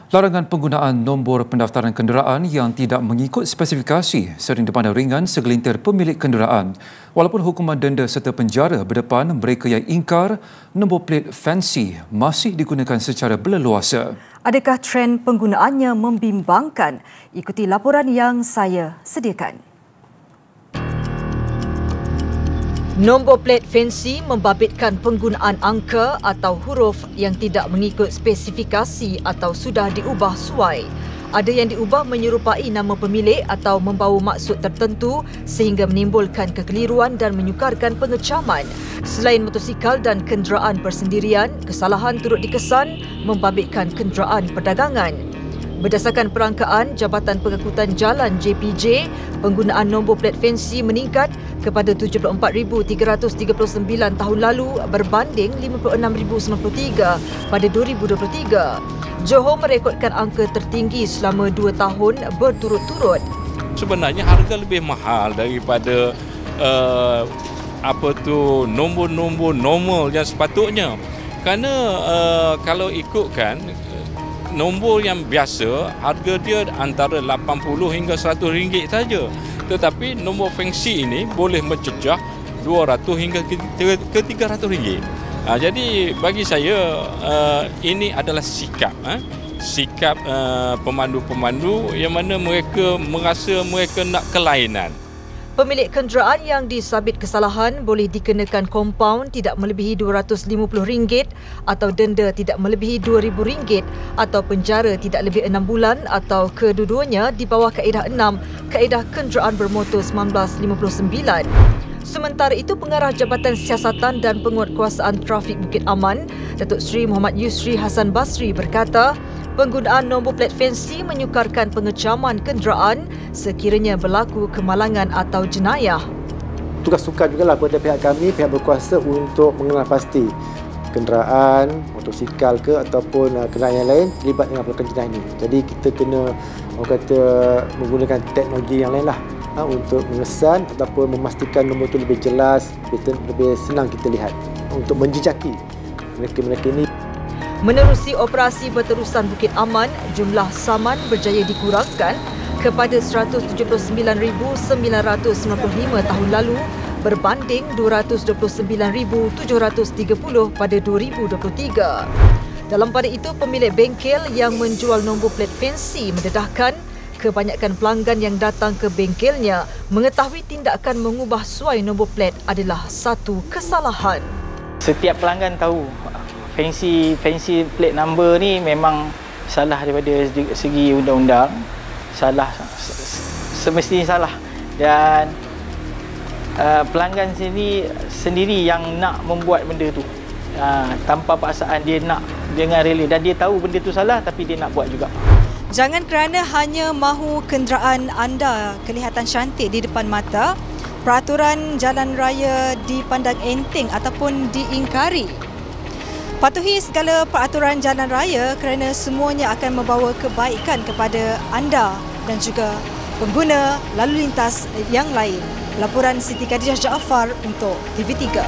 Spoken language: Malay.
Larangan penggunaan nombor pendaftaran kenderaan yang tidak mengikut spesifikasi sering dipandang ringan segelintir pemilik kenderaan. Walaupun hukuman denda serta penjara berdepan, mereka yang ingkar nombor plat fancy masih digunakan secara berleluasa. Adakah trend penggunaannya membimbangkan? Ikuti laporan yang saya sediakan. Nombor plat fancy membabitkan penggunaan angka atau huruf yang tidak mengikut spesifikasi atau sudah diubah suai. Ada yang diubah menyerupai nama pemilik atau membawa maksud tertentu sehingga menimbulkan kekeliruan dan menyukarkan pengecaman. Selain motosikal dan kenderaan persendirian, kesalahan turut dikesan membabitkan kenderaan perdagangan. Berdasarkan perangkaan Jabatan Pengangkutan Jalan JPJ, penggunaan nombor plat fancy meningkat kepada 74,339 tahun lalu berbanding 56,093 pada 2023. Johor merekodkan angka tertinggi selama 2 tahun berturut-turut. Sebenarnya harga lebih mahal daripada nombor-nombor normal yang sepatutnya. Kerana kalau ikutkan nombor yang biasa, harga dia antara 80 hingga 100 ringgit saja. Tetapi nombor fancy ini boleh mencecah 200 hingga ke 300 ringgit. Jadi bagi saya ini adalah sikap pemandu-pemandu yang mana mereka merasa mereka nak kelainan. Pemilik kenderaan yang disabit kesalahan boleh dikenakan kompaun tidak melebihi RM250 atau denda tidak melebihi RM2,000 atau penjara tidak lebih 6 bulan atau kedua-duanya di bawah kaedah 6 Kaedah Kenderaan Bermotor 1959. Sementara itu, Pengarah Jabatan Siasatan dan Penguatkuasaan Trafik Bukit Aman, Datuk Seri Muhammad Yusri Hassan Basri berkata, penggunaan nombor plat fancy menyukarkan pengecaman kenderaan sekiranya berlaku kemalangan atau jenayah. Tugas sukar jugalah kepada pihak kami, pihak berkuasa untuk mengenal pasti kenderaan, motosikal ke ataupun kenderaan yang lain terlibat dengan perkara jenayah ini. Jadi kita kena menggunakan teknologi yang lain lah untuk mengesan ataupun memastikan nombor itu lebih jelas, lebih senang kita lihat untuk menjejaki mereka-mereka ini. Menerusi operasi berterusan Bukit Aman, jumlah saman berjaya dikurangkan kepada 179,995 tahun lalu berbanding 229,730 pada 2023. Dalam pada itu, pemilik bengkel yang menjual nombor plat fancy mendedahkan kebanyakan pelanggan yang datang ke bengkelnya mengetahui tindakan mengubah suai nombor plat adalah satu kesalahan. Setiap pelanggan tahu fancy plate number ni memang salah daripada segi undang-undang, salah semestinya salah, dan pelanggan sendiri yang nak membuat benda tu tanpa paksaan, dia nak dengan rela dan dia tahu benda tu salah tapi dia nak buat juga. Jangan kerana hanya mahu kenderaan anda kelihatan cantik di depan mata, peraturan jalan raya dipandang enteng ataupun diingkari. Patuhi segala peraturan jalan raya kerana semuanya akan membawa kebaikan kepada anda dan juga pengguna lalu lintas yang lain. Laporan Siti Khadijah Jaafar untuk TV3.